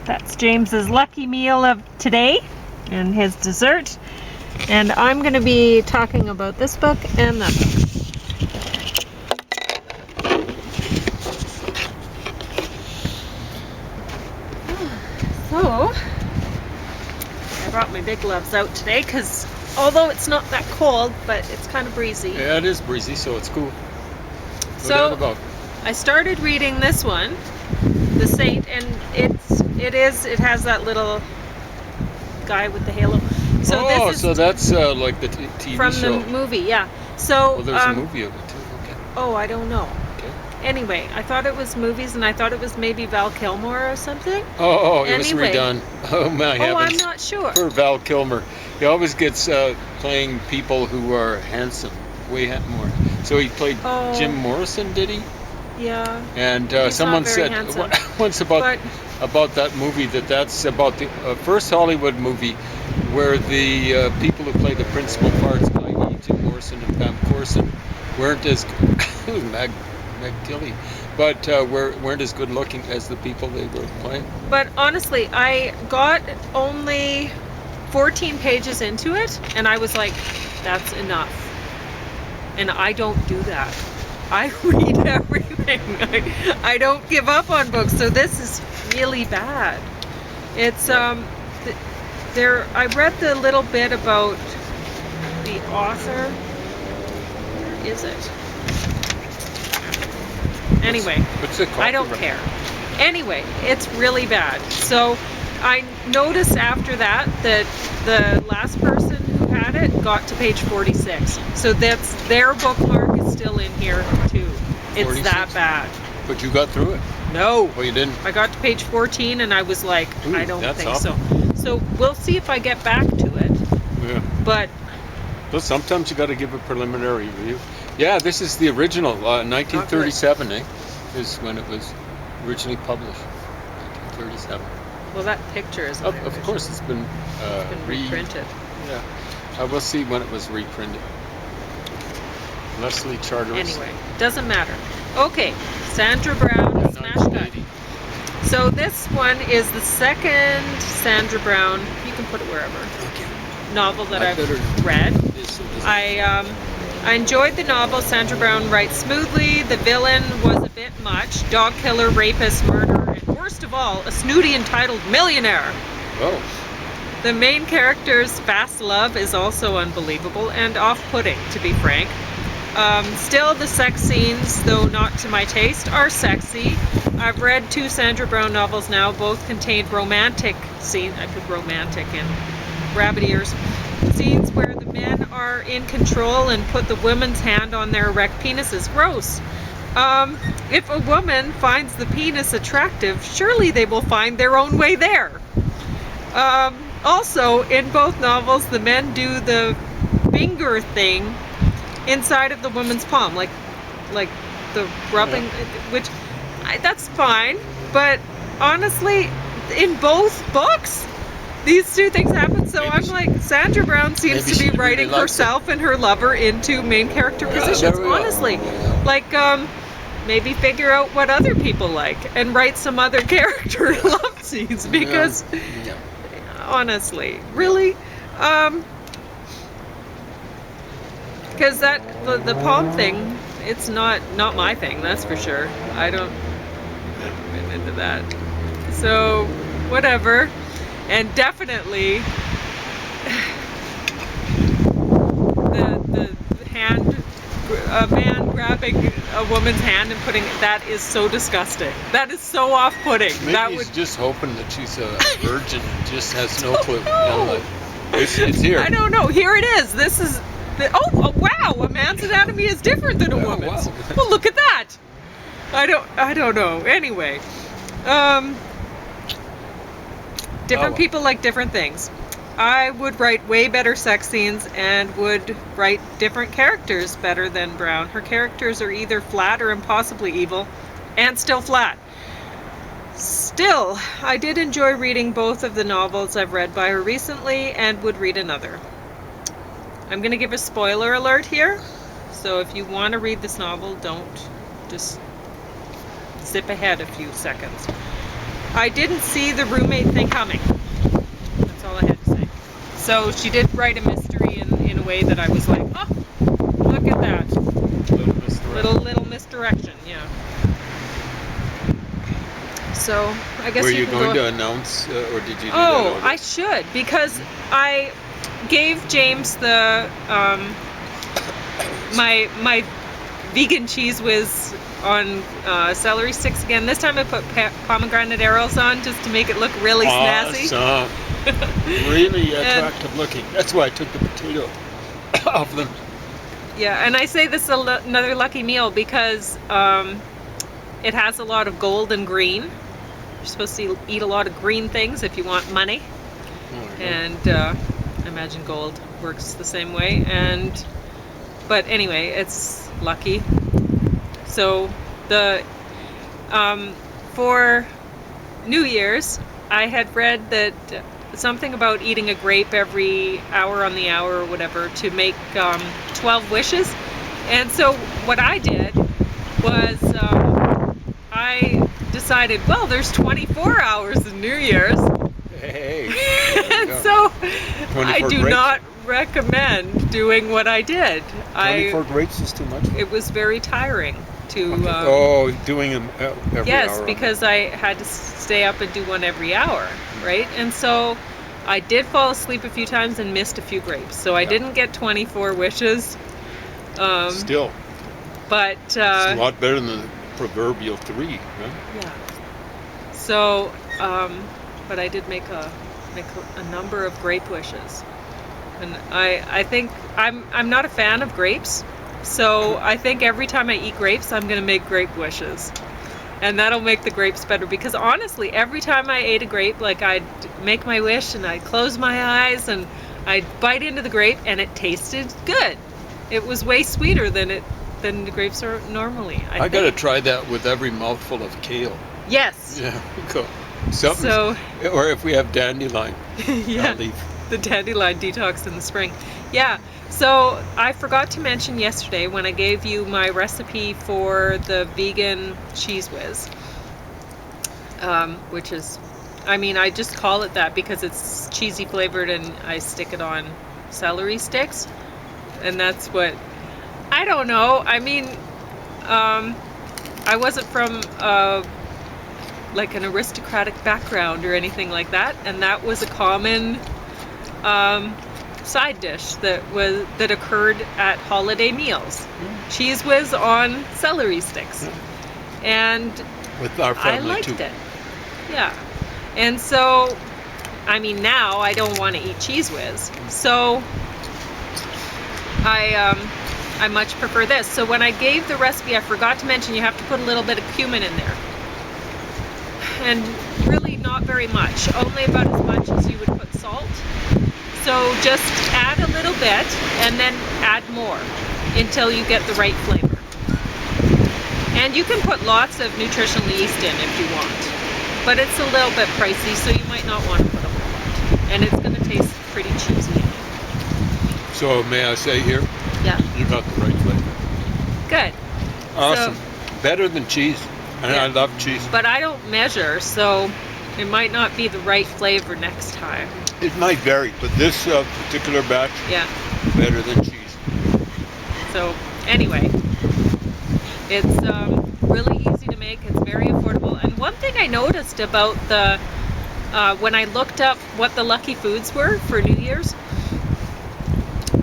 That's James's lucky meal of today and his dessert. And I'm going to be talking about this book and that book. So, I brought my big gloves out today because although it's not that cold, but it's kind of breezy. Yeah, it is breezy, so it's cool. So, I started reading this one, The Saint, and it has that little guy with the halo. So so that's like the TV from show. the movie, yeah. So Well, there's a movie of it too. Okay. Oh, I don't know. Okay. Anyway, I thought it was movies, and I thought it was maybe Val Kilmer or something. It was redone. Oh my heavens! I'm not sure. Poor Val Kilmer. He always gets playing people who are handsome, way more. So he played Jim Morrison, did he? Yeah. And He's someone not very said handsome. once about that movie that's about the first Hollywood movie where the people who play the principal parts, i.e. Jim Morrison and Pam Corson, weren't as Meg Tilly, but weren't as good looking as the people they were playing. But honestly, I got only 14 pages into it, and I was like, that's enough. And I don't do that. I read everything. I don't give up on books, so this is really bad. It's I read the little bit about the author. Where is it? Anyway, I don't care. Anyway, it's really bad. So I noticed after that the last person who had it got to page 46. So that's their bookmark is still in here too. It's 46? That bad. But you got through it? No. Oh, you didn't? I got to page 14 and I was like, I don't think awful. so. So we'll see if I get back to it. Yeah. But sometimes you got to give a preliminary review. Yeah, this is the original, 1937, is when it was originally published. 1937. Well, that picture is of course, it's been reprinted. Yeah. We'll see when it was reprinted. Leslie Charteris. Anyway, doesn't matter. Okay, Sandra Brown, Smash Cut. So this one is the second Sandra Brown, you can put it wherever, novel that I've read. I enjoyed the novel. Sandra Brown writes smoothly. The villain was a bit much. Dog killer, rapist, murderer, and worst of all, a snooty entitled millionaire. Oh. The main character's fast love is also unbelievable and off-putting, to be frank. Still, the sex scenes, though not to my taste, are sexy. I've read 2 Sandra Brown novels now. Both contained romantic scenes. I put romantic in rabbit ears. Scenes where the men are in control and put the woman's hand on their erect penises. Gross. If a woman finds the penis attractive, surely they will find their own way there. Also, in both novels, the men do the finger thing inside of the woman's palm, like the rubbing, which that's fine. But honestly, in both books, these 2 things happen. So I'm like, Sandra Brown seems to be writing herself and her lover into main character positions. Honestly, like maybe figure out what other people like and write some other character love scenes because honestly, really, because the palm thing, it's not my thing, that's for sure. I don't get into that. So whatever. And definitely the hand, a man grabbing a woman's hand and putting that is so disgusting. That is so off-putting. Maybe he's just hoping that she's a virgin and just has no clue. No. It's here. I don't know. Here it is. This is. Oh wow! A man's anatomy is different than a woman's. Wow. Well, look at that. I don't know. Anyway. Different people like different things. I would write way better sex scenes and would write different characters better than Brown. Her characters are either flat or impossibly evil, and still flat. Still, I did enjoy reading both of the novels I've read by her recently and would read another. I'm going to give a spoiler alert here, so if you want to read this novel, don't just zip ahead a few seconds. I didn't see the roommate thing coming. That's all I had to say. So she did write a mystery in a way that I was like, oh, look at that. Little misdirection, yeah. So I guess Were you you can going go... to announce, or did you do that? Oh, already? I should, because I gave James the my vegan cheese whiz on celery sticks again. This time I put pomegranate arrows on just to make it look really snazzy. Awesome. Really attractive looking. That's why I took the potato off them. Yeah, and I say this is another lucky meal because it has a lot of gold and green. You're supposed to eat a lot of green things if you want money. Oh, And I imagine gold works the same way. But anyway, it's lucky. So the for New Year's, I had read that something about eating a grape every hour on the hour or whatever to make 12 wishes. And so what I did was I decided, well, there's 24 hours in New Year's. Hey. And so I do grapes? not recommend doing what I did. 24 grapes is too much? It was very tiring to... doing them every hour. Yes, because I had to stay up and do one every hour, right? And so I did fall asleep a few times and missed a few grapes. So I didn't get 24 wishes. Still. But... it's a lot better than the proverbial 3, huh? Yeah. So, but I did make a number of grape wishes. And I think I'm not a fan of grapes, so I think every time I eat grapes, I'm gonna make grape wishes, and that'll make the grapes better. Because honestly, every time I ate a grape, like I'd make my wish and I'd close my eyes and I'd bite into the grape, and it tasted good. It was way sweeter than the grapes are normally. I think. Gotta try that with every mouthful of kale. Yes. Yeah, cool. So, or if we have dandelion. Yeah. The dandelion detox in the spring. Yeah, so I forgot to mention yesterday when I gave you my recipe for the vegan cheese whiz, which is, I mean, I just call it that because it's cheesy flavored and I stick it on celery sticks, and that's what, I don't know, I mean, I wasn't from like an aristocratic background or anything like that, and that was a common side dish that occurred at holiday meals. Cheese whiz on celery sticks. And with our family I liked too. it. Yeah. And so, I mean, now I don't want to eat cheese whiz. So I much prefer this. So when I gave the recipe, I forgot to mention you have to put a little bit of cumin in there. And really not very much, only about as much as you would put salt. So just add a little bit and then add more until you get the right flavor. And you can put lots of nutritional yeast in if you want, but it's a little bit pricey, so you might not want to put a whole lot. And it's going to taste pretty cheesy. So may I say here? Yeah. You got the right flavor. Good. Awesome. So, better than cheese. And yeah. I love cheese. But I don't measure, so it might not be the right flavor next time. It might vary, but this particular batch, better than cheese. So anyway, it's really easy to make. It's very affordable. And one thing I noticed about the when I looked up what the lucky foods were for New Year's,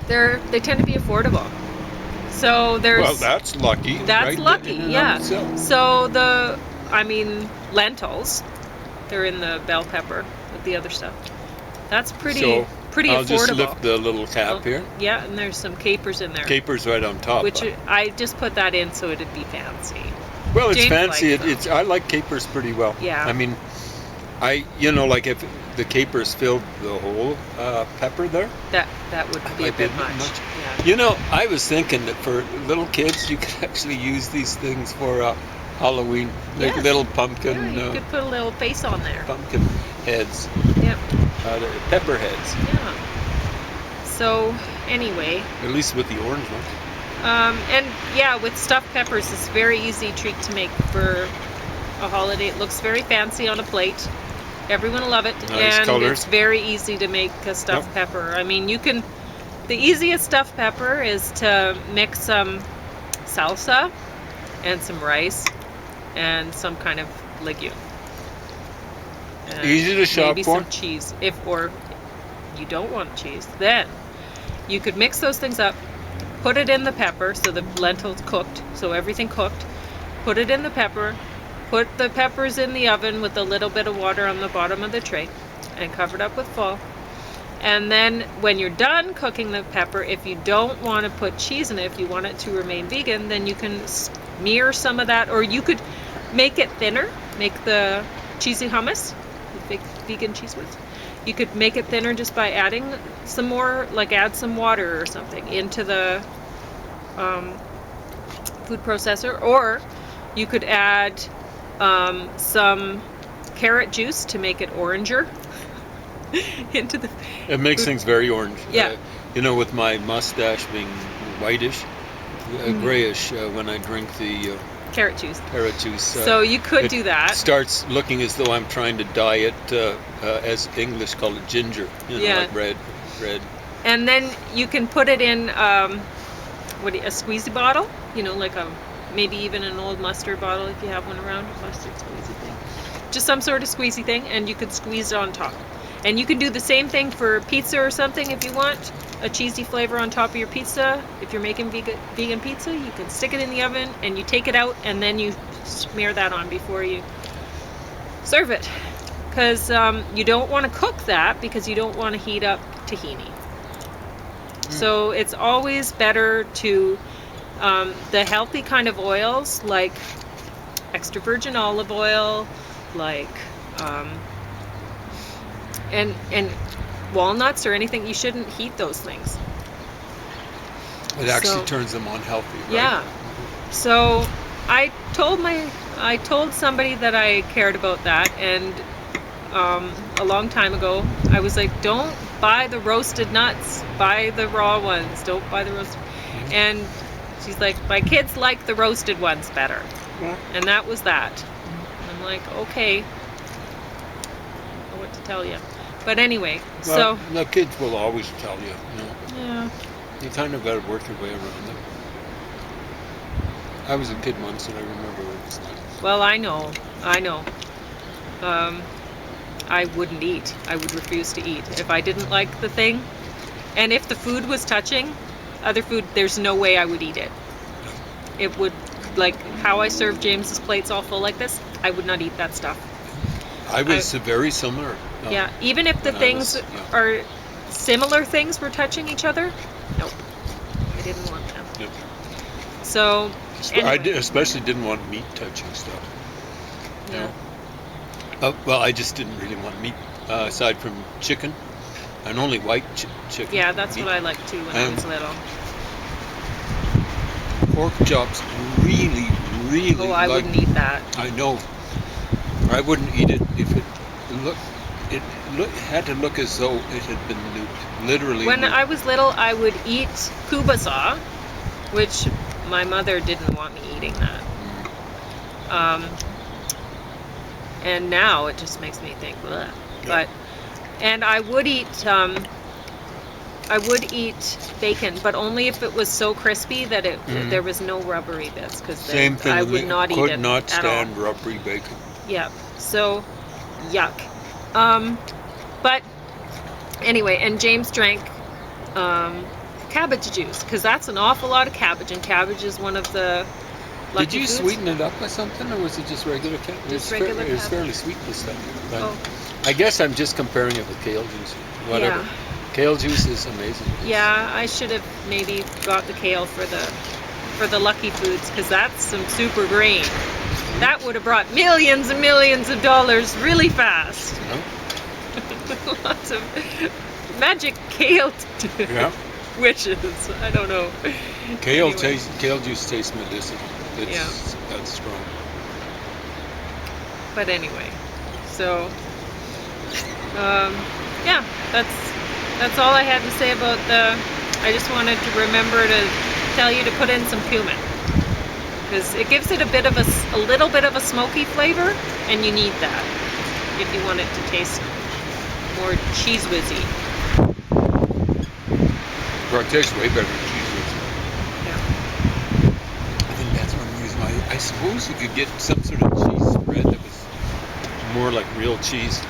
they tend to be affordable. So there's... Well, that's lucky. That's right? lucky, In and of yeah. itself. So lentils, they're in the bell pepper with the other stuff. That's pretty affordable. I'll just lift the little cap here. Yeah, and there's some capers in there. Capers right on top. Which I just put that in so it'd be fancy. Well, it's James fancy. likes them. I like capers pretty well. Yeah. I mean, like if the capers filled the whole pepper there. That would be a bit much. Yeah. You know, I was thinking that for little kids, you could actually use these things for Halloween, like little pumpkin. Yeah, you could put a little face on there. Pumpkin heads. Yep. Pepper heads. Yeah. So anyway. At least with the orange one. And yeah, with stuffed peppers, it's a very easy treat to make for a holiday. It looks very fancy on a plate. Everyone will love it. Nice and colors. It's very easy to make a stuffed pepper. I mean, you can, the easiest stuffed pepper is to mix some salsa and some rice and some kind of legume. And Easy to shop maybe for. some cheese. Or you don't want cheese, then you could mix those things up, put it in the pepper, so the lentils cooked, so everything cooked. Put it in the pepper, put the peppers in the oven with a little bit of water on the bottom of the tray, and cover it up with foil. And then when you're done cooking the pepper, if you don't want to put cheese in it, if you want it to remain vegan, then you can smear some of that, or you could make it thinner, make the cheesy hummus, the vegan cheese whiz. You could make it thinner just by adding some more, like add some water or something into the food processor, or you could add some carrot juice to make it oranger into the It makes things very orange. Yeah. You know, with my mustache being whitish, grayish when I drink the carrot juice. carrot juice. So you could it do that. Starts looking as though I'm trying to dye it, as English call it, ginger. You know, Yeah. like red. And then you can put it in a squeezy bottle, you know, like maybe even an old mustard bottle if you have one around, a mustard squeezy thing. Just some sort of squeezy thing, and you could squeeze it on top. And you can do the same thing for pizza or something if you want a cheesy flavor on top of your pizza. If you're making vegan pizza, you can stick it in the oven and you take it out and then you smear that on before you serve it. Because you don't want to cook that because you don't want to heat up tahini. So it's always better to, the healthy kind of oils like extra virgin olive oil, like, and walnuts or anything, you shouldn't heat those things. It actually turns them unhealthy, right? Yeah. So I told somebody that I cared about that, and a long time ago, I was like, don't buy the roasted nuts, buy the raw ones, don't buy the roasted. And she's like, my kids like the roasted ones better. Yeah. And that was that. And I'm like, okay, I don't know what to tell you. But anyway, Well, the kids will always tell you, you know. yeah. You kind of got to work your way around them. I was a kid once, and I remember it was like, Well, I know. I wouldn't eat. I would refuse to eat if I didn't like the thing. And if the food was touching other food, there's no way I would eat it. It would, like how I serve James's plates all full like this, I would not eat that stuff. I was very similar. Yeah, even if the when I things was young. are similar things were touching each other, nope. I didn't want them. Yep. So, anyway. Especially didn't want meat touching stuff. Yeah. Well, I just didn't really want meat, aside from chicken, and only white chicken. Yeah, that's meat. what I liked too when I was little. Pork chops, really. Oh, I wouldn't eat that. I know. I wouldn't eat it if it had to look as though it had been nuked, literally. When nuked. I was little, I would eat kubasa, which my mother didn't want me eating that. And now it just makes me think, bleh. Yeah. And I would eat bacon, but only if it was so crispy that there was no rubbery bits, because Same thing. I would not eat it Could not at all. stand rubbery bacon. Yeah, so yuck. But anyway, and James drank cabbage juice, because that's an awful lot of cabbage, and cabbage is one of the lucky Did you foods. sweeten it up with something, or was it just regular cabbage? Just regular It's cabbage. fairly sweet, this stuff. But Oh. I guess I'm just comparing it with kale juice. Whatever. Yeah. Kale juice is amazing. Yeah, I should have maybe got the kale for the lucky foods, because that's some super grain. That would have brought millions and millions of dollars really fast. Yeah. Lots of magic kale Yeah. wishes. I don't know. Kale Anyway. kale juice tastes medicinal. That's strong. But anyway, so yeah, that's all I had to say about I just wanted to remember to tell you to put in some cumin. because it gives it a little bit of a smoky flavor, and you need that if you want it to taste more cheese whizzy. Well, it tastes way better than cheese whiz. Yeah. I think that's one reason why. I suppose you could get some sort of cheese spread that was more like real cheese.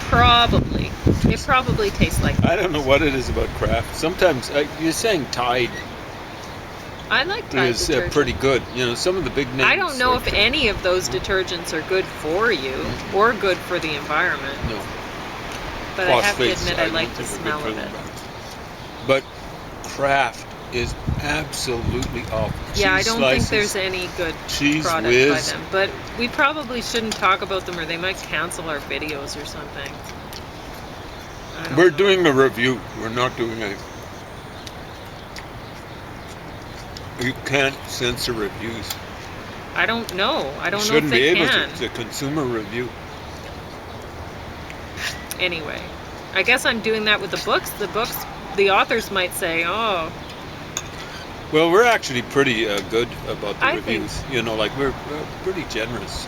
Probably. It probably tastes like I don't know what it is about Kraft. Sometimes you're saying Tide I like Tide is detergent. pretty good. You know, some of the big names. I don't know like if any of those detergents are good for you or good for the environment. No. But I have to Phosphates, admit I don't like the think are good smell for of the it. environment. But Kraft is absolutely awful. Yeah, I Cheese don't slices, think there's any good cheese product whiz. by them. But we probably shouldn't talk about them, or they might cancel our videos or something. I don't We're know. doing a review. We're not doing a. You can't censor reviews. I don't know. I don't You know if shouldn't be they able can. to. It's a consumer review. Anyway, I guess I'm doing that with the books. The authors might say, "Oh, Well, we're actually pretty good about the I think- reviews. You know, like we're pretty generous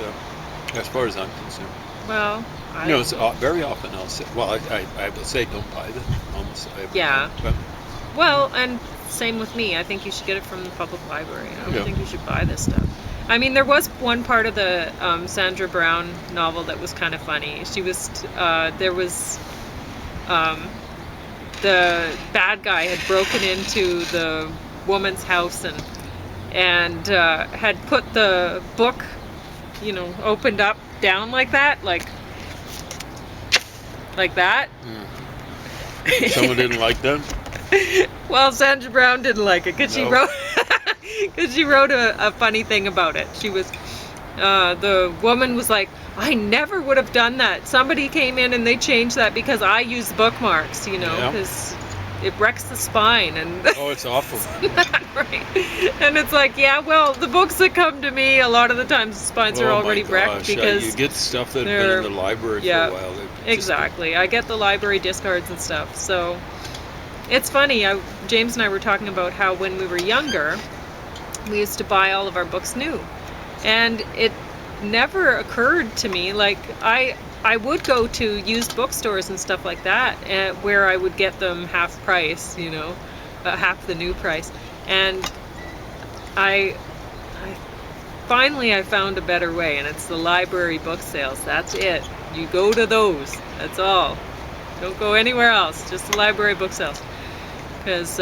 as far as I'm concerned. well, You know, it's, very often I'll say, well, I will say don't buy them. Almost every Yeah. time. But well, and same with me. I think you should get it from the public library. I don't Yeah. think you should buy this stuff." I mean, there was one part of the Sandra Brown novel that was kind of funny. She was, there was, the bad guy had broken into the woman's house and had put the book, you know, opened up down like that, like that. someone didn't like them. Well, Sandra Brown didn't like it because No. she wrote a funny thing about it. She was the woman was like, "I never would have done that. Somebody came in and they changed that because I use bookmarks, you know, Yeah. because it wrecks the spine and." Oh, it's awful. Right. And it's like, yeah, well, the books that come to me, a lot of the times the spines are Oh, my already wrecked gosh, because you get stuff that's been they're- in the library yeah, for a while. They're just- exactly. I get the library discards and stuff. So it's funny. James and I were talking about how when we were younger, we used to buy all of our books new, and it never occurred to me, like I would go to used bookstores and stuff like that, where I would get them half price, you know, half the new price, and I finally I found a better way, and it's the library book sales. That's it. You go to those. That's all. Don't go anywhere else. Just the library book sales, because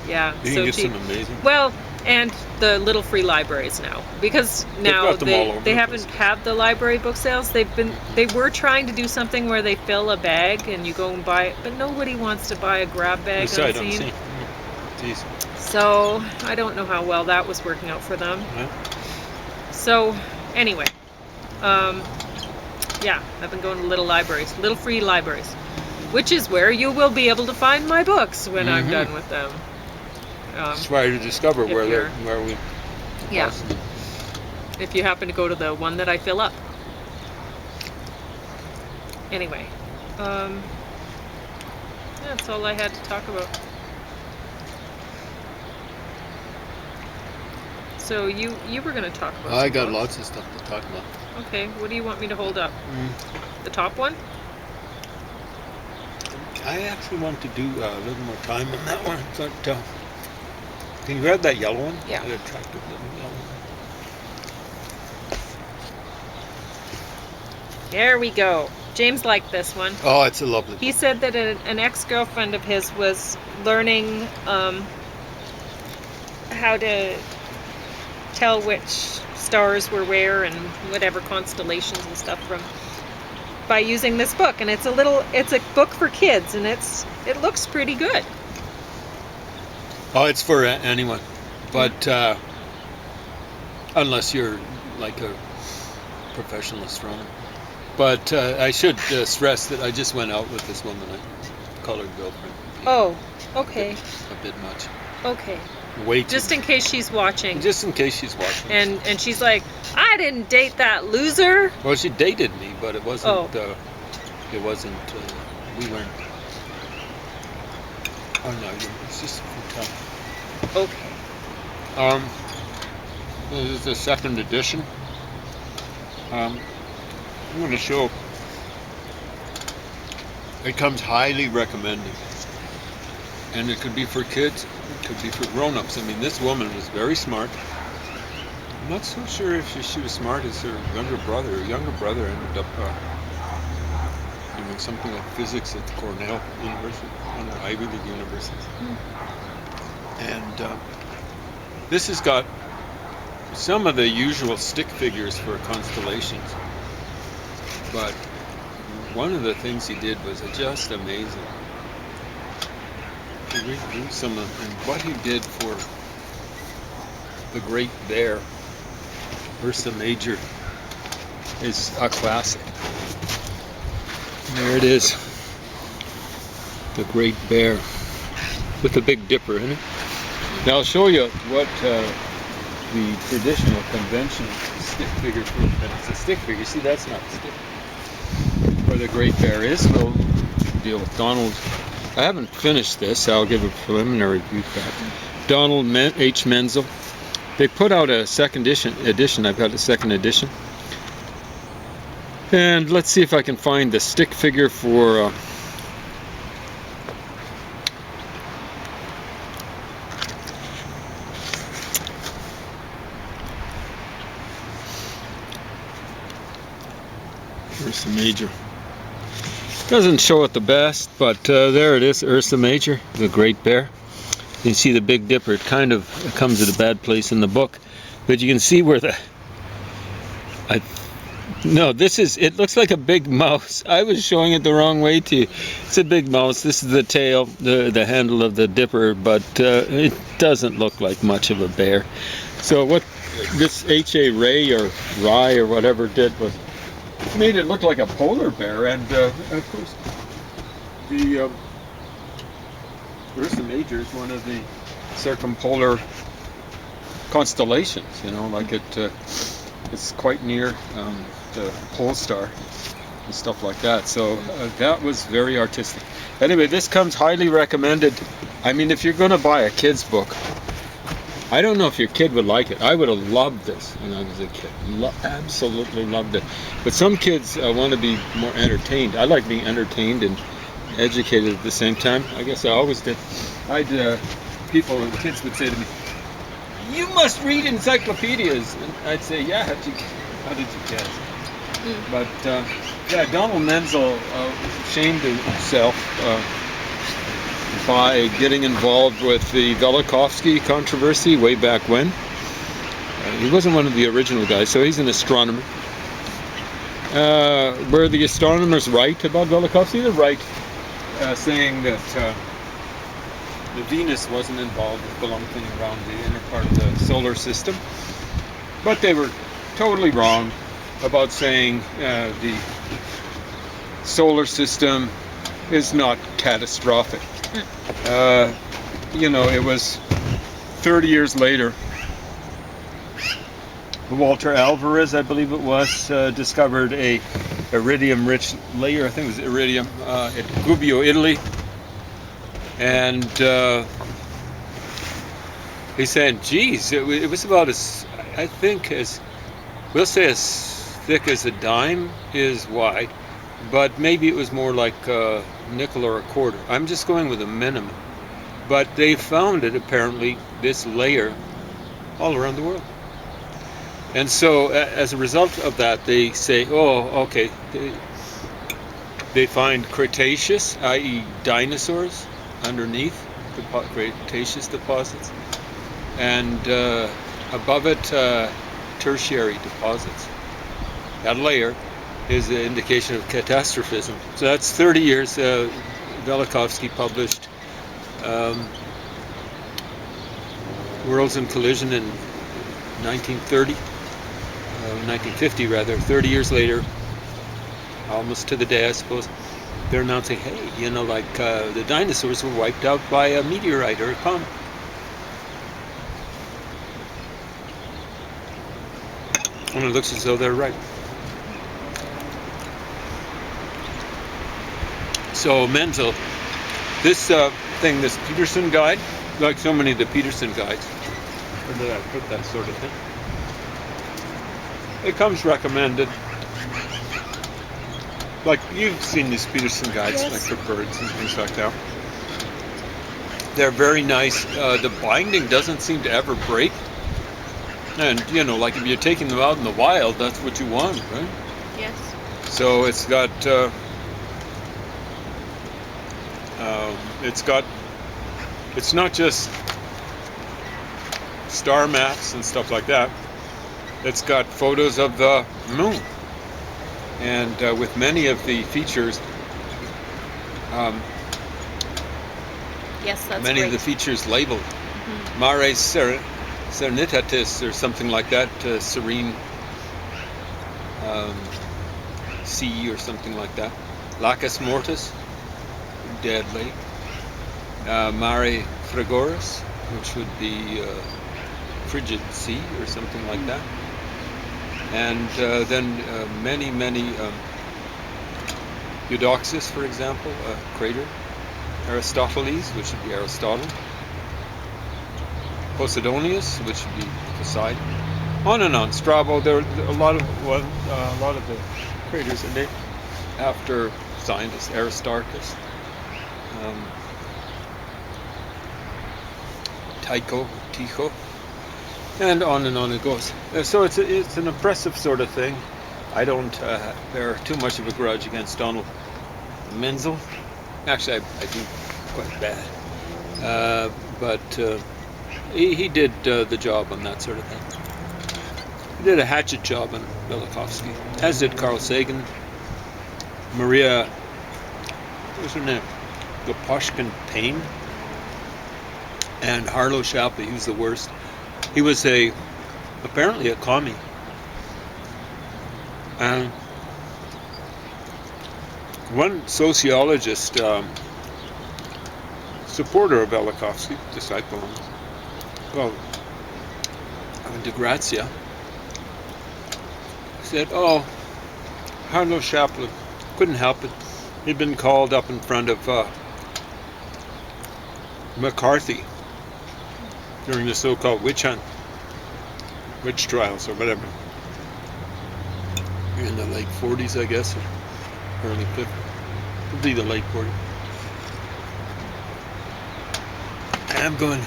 yeah, You so can get cheap. some amazing. Well, and the little free libraries now, because now got them all over they the haven't place. had the library book sales. They were trying to do something where they fill a bag and you go and buy it, but nobody wants to buy a grab bag Beside unseen. unseen. Jeez. So I don't know how well that was working out for them. Yeah. So anyway, yeah, I've been going to little libraries, little free libraries, which is where you will be able to find my books when I'm Mhm. done with them. Try to discover if where you're- we. Yeah. possibly- If you happen to go to the one that I fill up. Anyway, that's all I had to talk about. So you were going to talk about. I some got books. lots of stuff to talk about. Okay, what do you want me to hold up? The top one? I actually want to do a little more time on that one, but can you grab that yellow one? Yeah. That attractive little yellow one. There we go. James liked this one. Oh, it's a lovely. He said that an ex-girlfriend of his was learning how to tell which stars were where and whatever constellations and stuff from by using this book, and it's a book for kids, and it looks pretty good. Oh, it's for anyone, but unless you're like a professional astronomer. But I should stress that I just went out with this woman, a colored girlfriend. Oh, okay, A bit much. okay. Way too Just in case she's watching, Just in case she's watching. and she's like, I didn't date that loser. Well, she dated me, but it wasn't. Oh. It wasn't. We weren't. Oh no, it's just a few times. Okay. Um, this is the second edition. I'm going to show. It comes highly recommended, and it could be for kids, it could be for grown-ups. I mean, this woman was very smart. I'm not so sure if she was smart as her younger brother. Her younger brother ended up doing something like physics at Cornell University, one of the Ivy League universities. And this has got some of the usual stick figures for constellations, but one of the things he did was just amazing. He read some of and what he did for the Great Bear, Ursa Major, is a classic. There it is, the Great Bear with the Big Dipper in it. Now I'll show you what the traditional conventional stick figure for it's a stick figure. See, that's not a stick. Where the Great Bear is, we'll deal with Donald. I haven't finished this. I'll give a preliminary view back. Donald H. Menzel. They put out a second edition. I've got a second edition. And let's see if I can find the stick figure for Ursa Major. Doesn't show it the best, but there it is, Ursa Major, the Great Bear. You can see the Big Dipper. It kind of comes at a bad place in the book, but you can see where the no, this is, it looks like a big mouse. I was showing it the wrong way to you. It's a big mouse. This is the tail, the handle of the Dipper, but it doesn't look like much of a bear. So what this H.A. Ray or Rye or whatever did was made it look like a polar bear, and of course the Ursa Major is one of the circumpolar constellations, you know, like it's quite near the pole star and stuff like that. So that was very artistic. Anyway, this comes highly recommended. I mean, if you're going to buy a kid's book, I don't know if your kid would like it. I would have loved this when I was a kid. Absolutely loved it. But some kids want to be more entertained. I like being entertained and educated at the same time. I guess I always did. People, kids would say to me, "You must read encyclopedias." And I'd say, "Yeah, how did you guess?" But yeah, Donald Menzel shamed himself by getting involved with the Velikovsky controversy way back when. He wasn't one of the original guys, so he's an astronomer. Were the astronomers right about Velikovsky? They're right, saying that the Venus wasn't involved with galumphing around the inner part of the solar system. But they were totally wrong about saying the solar system is not catastrophic. You know, it was 30 years later. Walter Alvarez, I believe it was, discovered a iridium-rich layer. I think it was iridium at Gubbio, Italy, and he said, "Geez, it was about as, I think, as we'll say, as thick as a dime is wide, but maybe it was more like a nickel or a quarter. I'm just going with a minimum, but they found it apparently this layer all around the world." And so, as a result of that, they say, "Oh, okay." They find Cretaceous, i.e., dinosaurs, underneath the Cretaceous deposits, and above it, tertiary deposits. That layer is an indication of catastrophism. So that's 30 years. Velikovsky published Worlds in Collision in 1930. 1950 rather, 30 years later, almost to the day I suppose, they're announcing, hey, you know, like the dinosaurs were wiped out by a meteorite or a comet. And it looks as though they're right. So Menzel, this thing, this Peterson guide, like so many of the Peterson guides, Where did I put that sort of thing? It comes recommended. Like you've seen these Peterson guides, Yes. like for birds and things like that. They're very nice. The binding doesn't seem to ever break. And like if you're taking them out in the wild, that's what you want, right? Yes. So it's got it's not just star maps and stuff like that. It's got photos of the moon, and with many of the features, Yes, that's many great. of the features labeled Mhm. Mare Serenitatis or something like that, serene sea or something like that. Lacus Mortis, dead lake. Mare Frigoris, which would be frigid sea or something like that. And then many Eudoxus, for example, a crater. Aristoteles, which would be Aristotle. Posidonius, which would be Poseidon. On and on. Strabo. There are a lot of the craters are named after scientists. Aristarchus, Tycho, and on it goes. So it's an impressive sort of thing. I don't bear too much of a grudge against Donald Menzel. Actually, I do quite bad. But he did the job on that sort of thing. He did a hatchet job on Velikovsky, as did Carl Sagan, Maria, what was her name? Gaposchkin Payne, and Harlow Shapley. He was the worst. He was apparently a commie. And one sociologist, supporter of Velikovsky, disciple of him, well, de Grazia, said, "Oh, Harlow Shapley couldn't help it. He'd been called up in front of McCarthy during the so-called witch trials or whatever, in the late 40s, I guess, or early 50s. It'd be the late 40s. And I'm going,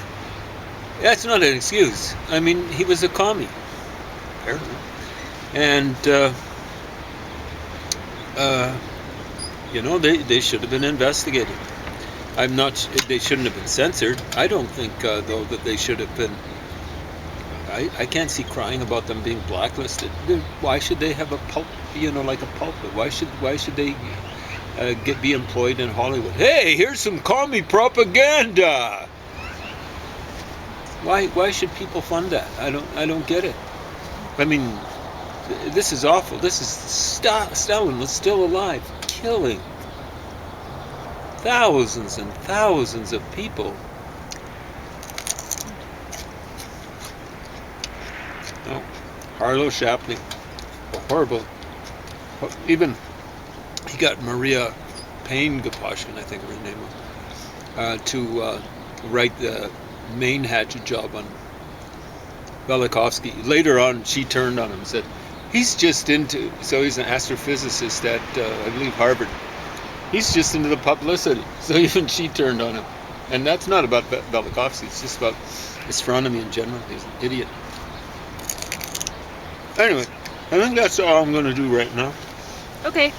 that's not an excuse. I mean, he was a commie, apparently. And, they should have been investigated. They shouldn't have been censored. I don't think, though, that they should have been. I can't see crying about them being blacklisted. Why should they have a like a pulpit? Why should they be employed in Hollywood? Hey, here's some commie propaganda. Why should people fund that? I don't get it. I mean, this is awful. This is Stalin was still alive, killing thousands and thousands of people. No, Harlow Shapley, horrible. Even he got Maria Payne Gaposchkin, I think her name was, to write the main hatchet job on Velikovsky. Later on, she turned on him and said, he's just into, so he's an astrophysicist at, I believe, Harvard. He's just into the publicity. So even she turned on him. And that's not about Velikovsky, it's just about astronomy in general. He's an idiot. Anyway, I think that's all I'm going to do right now. Okay.